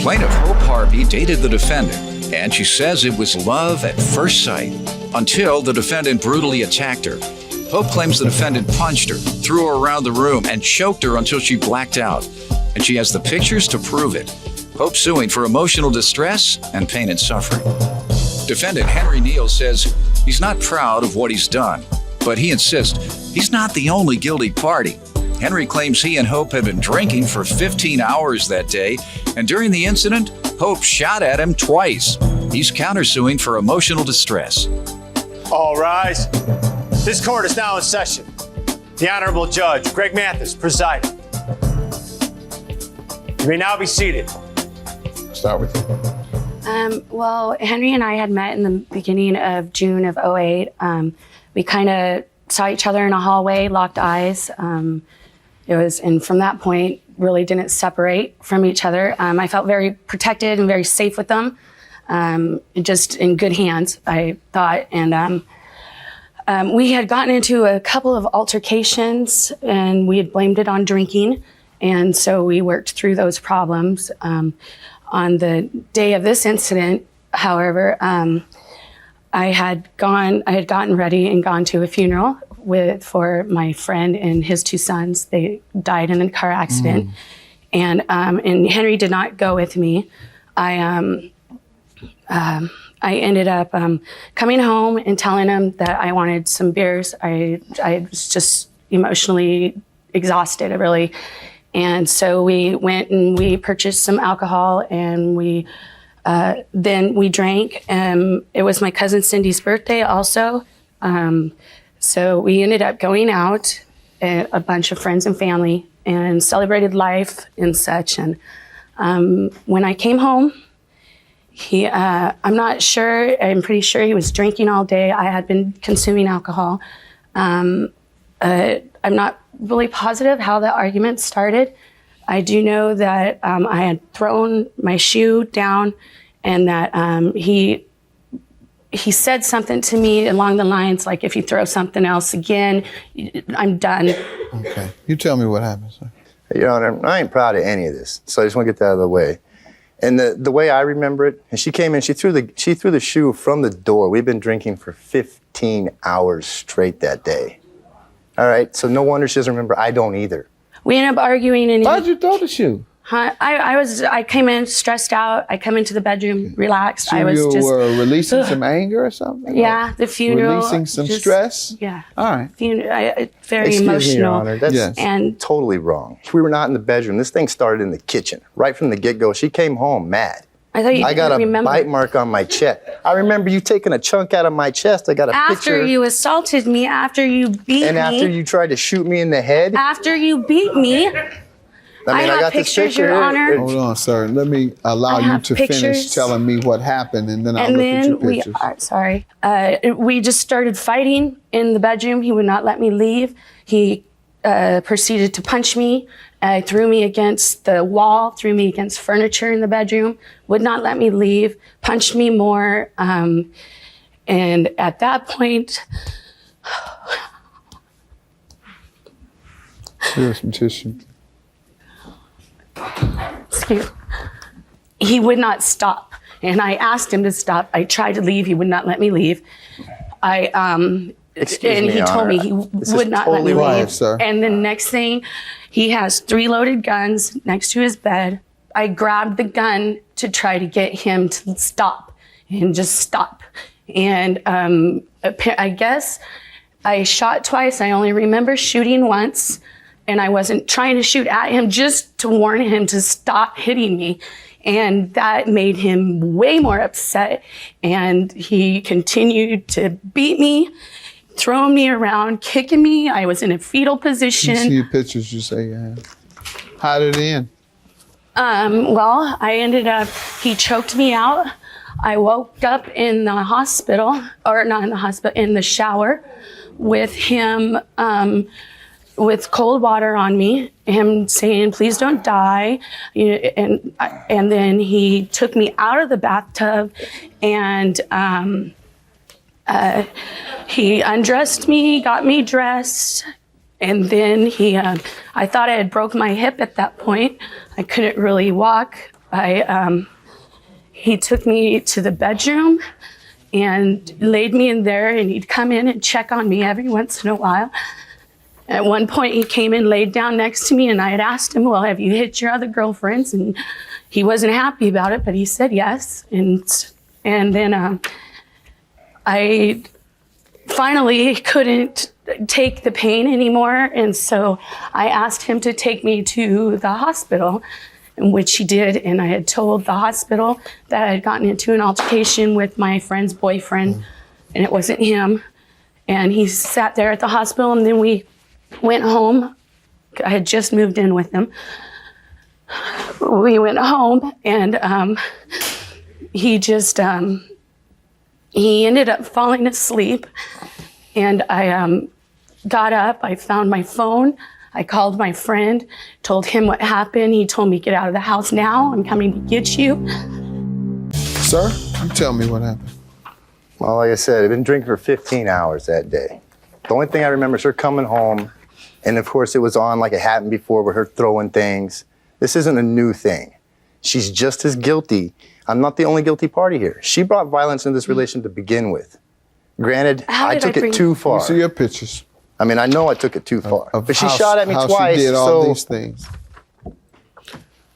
Plaintiff Hope Harvey dated the defendant, and she says it was love at first sight until the defendant brutally attacked her. Hope claims the defendant punched her, threw her around the room, and choked her until she blacked out. And she has the pictures to prove it. Hope suing for emotional distress and pain and suffering. Defendant Henry Neal says he's not proud of what he's done, but he insists he's not the only guilty party. Henry claims he and Hope had been drinking for 15 hours that day, and during the incident, Hope shot at him twice. He's countersuing for emotional distress. All rise. This court is now in session. The Honorable Judge Greg Mathis presiding. You may now be seated. Start with you. Well, Henry and I had met in the beginning of June of 2008. We kind of saw each other in a hallway, locked eyes. And from that point, really didn't separate from each other. I felt very protected and very safe with them. Just in good hands, I thought. And we had gotten into a couple of altercations, and we had blamed it on drinking. And so we worked through those problems. On the day of this incident, however, I had gotten ready and gone to a funeral for my friend and his two sons. They died in a car accident. And Henry did not go with me. I ended up coming home and telling him that I wanted some beers. I was just emotionally exhausted, really. And so we went and we purchased some alcohol, and then we drank. It was my cousin Cindy's birthday also. So we ended up going out, a bunch of friends and family, and celebrated life and such. And when I came home, I'm not sure, I'm pretty sure he was drinking all day. I had been consuming alcohol. I'm not really positive how the argument started. I do know that I had thrown my shoe down, and that he said something to me along the lines like, if you throw something else again, I'm done. Okay. You tell me what happened, sir. Your Honor, I ain't proud of any of this, so I just want to get that out of the way. And the way I remember it, and she came in, she threw the shoe from the door. We've been drinking for 15 hours straight that day. All right, so no wonder she doesn't remember. I don't either. We ended up arguing. And why'd you throw the shoe? I came in stressed out. I come into the bedroom relaxed. So you were releasing some anger or something? Yeah, the funeral. Releasing some stress? Yeah. All right. Very Excuse emotional. me, Your Honor. That's totally wrong. We were not in the bedroom. This thing started in the kitchen. Right from the get-go, she came home mad. I thought you I got a remember. bite mark on my chest. I remember you taking a chunk out of my chest. I got a picture. After you assaulted me, after you beat me. And after you tried to shoot me in the head. After you beat me. I have pictures, Your Honor. Hold on, sir. Let me allow you to finish telling me what happened, and then I'll look at your pictures. We just started fighting in the bedroom. He would not let me leave. He proceeded to punch me, threw me against the wall, threw me against furniture in the bedroom, would not let me leave, punched me more. And at that point, here's some tissue. Excuse me. He would not stop. And I asked him to stop. I tried to leave. He would not let me leave. He told me he would not let me leave. Sir. And the next thing, he has 3 loaded guns next to his bed. I grabbed the gun to try to get him to stop and just stop. And I guess I shot twice. I only remember shooting once. And I wasn't trying to shoot at him, just to warn him to stop hitting me. And that made him way more upset. And he continued to beat me, throwing me around, kicking me. I was in a fetal position. You see your pictures you say you have. How did it end? Well, I ended up, he choked me out. I woke up in the hospital, or not in the hospital, in the shower with him, with cold water on me, him saying, please don't die. And then he took me out of the bathtub, and he undressed me, got me dressed, and then I thought I had broke my hip at that point. I couldn't really walk. He took me to the bedroom and laid me in there, and he'd come in and check on me every once in a while. At one point, he came and laid down next to me, and I had asked him, well, have you hit your other girlfriends? And he wasn't happy about it, but he said yes. And then I finally couldn't take the pain anymore, and so I asked him to take me to the hospital, in which he did, and I had told the hospital that I had gotten into an altercation with my friend's boyfriend, and it wasn't him. And he sat there at the hospital, and then we went home. I had just moved in with him. We went home, and he just, he ended up falling asleep, and I got up, I found my phone, I called my friend, told him what happened. He told me, get out of the house now, I'm coming to get you. Sir, tell me what happened. Well, like I said, I've been drinking for 15 hours that day. The only thing I remember is her coming home, and of course it was on like it happened before with her throwing things. This isn't a new thing. She's just as guilty. I'm not the only guilty party here. She brought violence into this relation to begin with. Granted, I took it too far. Let me see your pictures. I mean, I know I took it too far. But she shot at me how twice. She did all these things.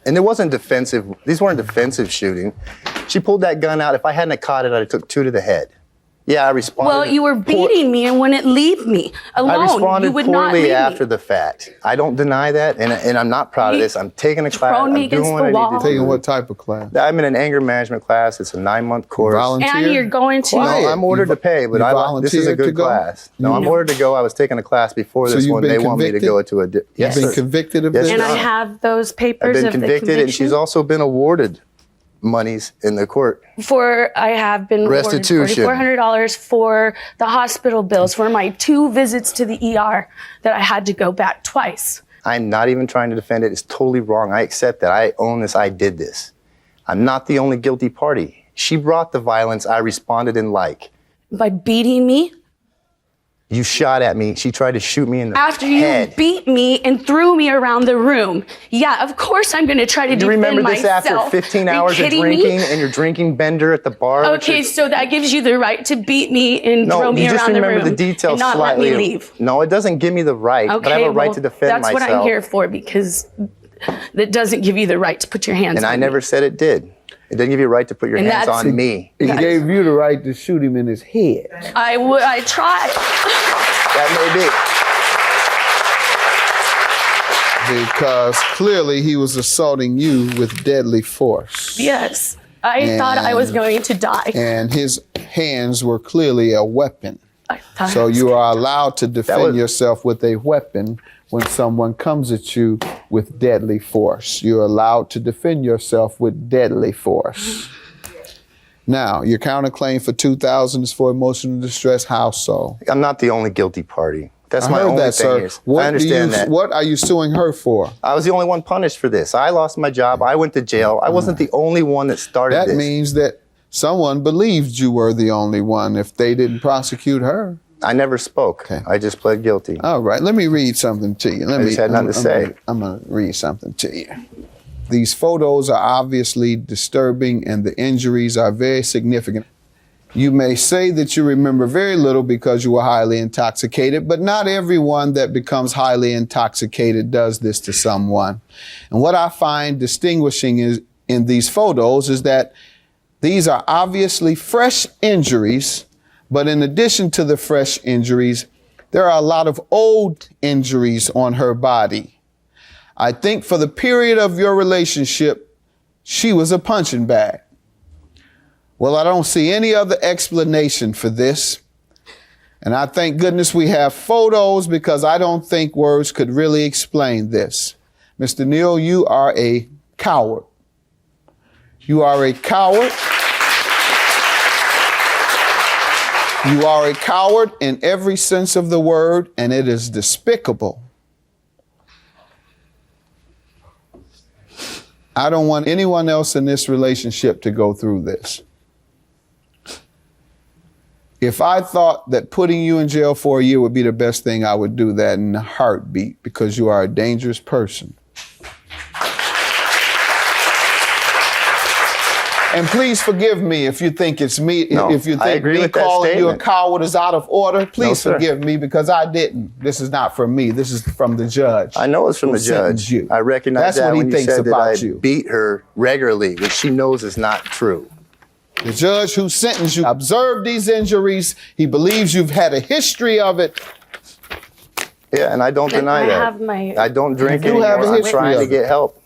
And it wasn't defensive. These weren't defensive shooting. She pulled that gun out. If I hadn't caught it, I'd have took 2 to the head. Yeah, I responded. Well, you were beating me and wouldn't leave me alone. I responded you would not poorly leave after me. the fact. I don't deny that, and I'm not proud of this. I'm taking a class. thrown me I'm doing against what the I need wall. to do. Taking what type of class? I'm in an anger management class. It's a 9-month course. Volunteer? And you're going to. Quiet. No, I'm ordered to pay, but this is a volunteered to good go? class. No, I'm ordered to go. I was taking a class before So this you've one. been They want me to convicted? go to a. You've Yes, been sir. convicted of Yes, this? And Your I Honor. have those papers I've been of the convicted, conviction. and she's also been awarded monies in the court. I have been Restitution. awarded $4,400 for the hospital bills for my 2 visits to the ER that I had to go back twice. I'm not even trying to defend it. It's totally wrong. I accept that. I own this. I did this. I'm not the only guilty party. She brought the violence. I responded in like. By beating me. You shot at me. She tried to shoot me in the After head. you beat me and threw me around the room. Yeah, of course I'm going to try to You defend remember this myself. after 15 Are you hours of kidding drinking me? and you're drinking Bender at the bar? Okay, so that gives you the right to beat me and throw me you just around the remember room the details and not slightly. let me leave. No, it doesn't give me the right, Okay, but I have a right well, to defend that's myself. what I'm here for, because that doesn't give you the right to put your hands And on I me. never said it did. It doesn't give you a right to put your And hands that's- on me. It gave you the right to shoot him in his head. I tried. That may be. Because clearly he was assaulting you with deadly force. Yes. I thought I was going to die. And his hands were clearly a weapon. I thought So I was you are allowed to defend was- yourself with a weapon when someone comes at you with deadly force. You're allowed to defend yourself with deadly force. Now, your counterclaim for $2,000 is for emotional distress. How so? I'm not the only guilty party. That's I my heard only that, thing sir. here. I understand that. What are you suing her for? I was the only one punished for this. I lost my job. I went to jail. I wasn't the only one that started That this. means that someone believed you were the only one if they didn't prosecute her. I never spoke. Okay. I just pled guilty. All right, let me read something to you. I just had nothing to say. I'm going to read something to you. These photos are obviously disturbing and the injuries are very significant. You may say that you remember very little because you were highly intoxicated, but not everyone that becomes highly intoxicated does this to someone. And what I find distinguishing is in these photos is that these are obviously fresh injuries, but in addition to the fresh injuries, there are a lot of old injuries on her body. I think for the period of your relationship, she was a punching bag. Well, I don't see any other explanation for this. And I thank goodness we have photos because I don't think words could really explain this. Mr. Neal, you are a coward. You are a coward. You are a coward in every sense of the word, and it is despicable. I don't want anyone else in this relationship to go through this. If I thought that putting you in jail for a year would be the best thing, I would do that in a heartbeat because you are a dangerous person. And please forgive me if you think it's me. No, if you I think agree me with that calling you a statement. coward is out of order, please sir. forgive me because I didn't. This is not from me. This is from the judge. I know it's from who the judge. sentenced you. I recognize That's that what he when you thinks said that I about you. beat her regularly, which she knows is not true. The judge who sentenced you observed these injuries. He believes you've had a history of it. Yeah, and I don't deny I that. have my- I don't drink You anymore. have a I'm history trying of to it. get help.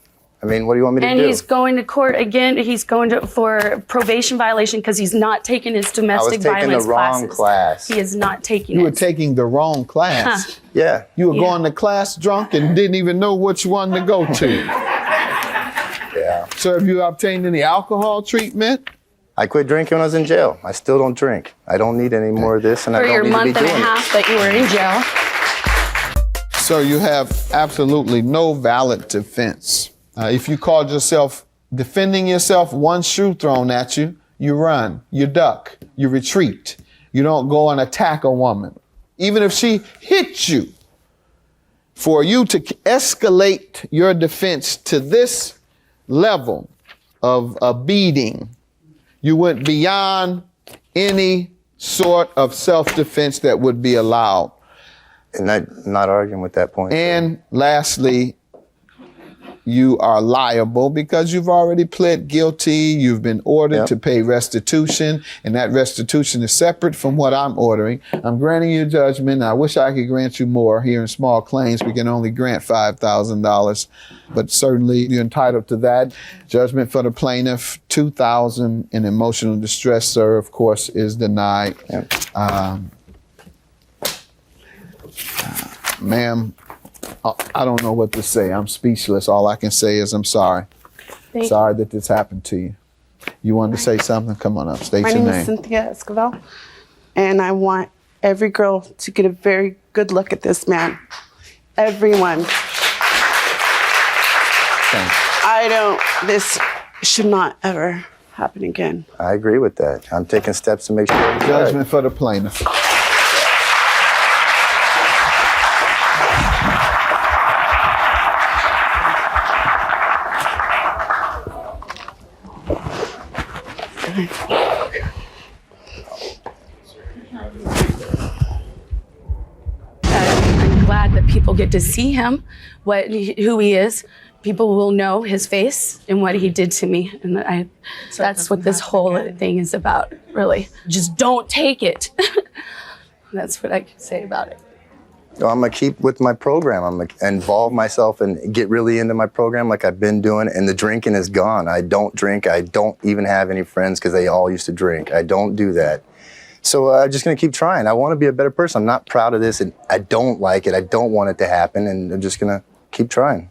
I mean, what do you want me to And do? he's going to court again. He's going to for probation violation because he's not taking his domestic taking the violence wrong classes. class. He is not taking You were it. taking the wrong class. Yeah. You were Yeah. going to class drunk and didn't even know which one to go to. Yeah. So have you obtained any alcohol treatment? I quit drinking when I was in jail. I still don't drink. I don't need any more of this, and For I don't your need to month be and a doing half that you were in jail. So you have absolutely no valid defense. If you called yourself defending yourself, one shoe thrown at you, you run, you duck, you retreat. You don't go and attack a woman. Even if she hit you, for you to escalate your defense to this level of a beating, you went beyond any sort of self-defense that would be allowed. it. And I'm not arguing with that point. And lastly, you are liable because you've already pled guilty. You've been ordered Yep. to pay restitution, and that restitution is separate from what I'm ordering. I'm granting you judgment. I wish I could grant you more. Here in small claims, we can only grant $5,000, but certainly you're entitled to that. Judgment for the plaintiff, $2,000 in emotional distress, sir, of course, is denied. Yep. Ma'am, I don't know what to say. I'm speechless. All I can say is I'm sorry. Thank Sorry that this happened to you. You wanted to say something? Come on up. State My your name name. is Cynthia Escovel, and I want every girl to get a very good look at this man. Everyone. Thanks. This should not ever happen again. I agree with that. I'm taking steps to make sure it's right. Judgment for the plaintiff. I'm glad that people get to see him, who he is. People will know his face and what he did to me, and that's what this whole thing is about. Really, just don't take it. That's what I can say about it. So I'm gonna keep with my program. I'm gonna involve myself and get really into my program like I've been doing, and the drinking is gone. I don't drink. I don't even have any friends because they all used to drink. I don't do that. So I'm just gonna keep trying. I wanna be a better person. I'm not proud of this, and I don't like it. I don't want it to happen, and I'm just gonna keep trying.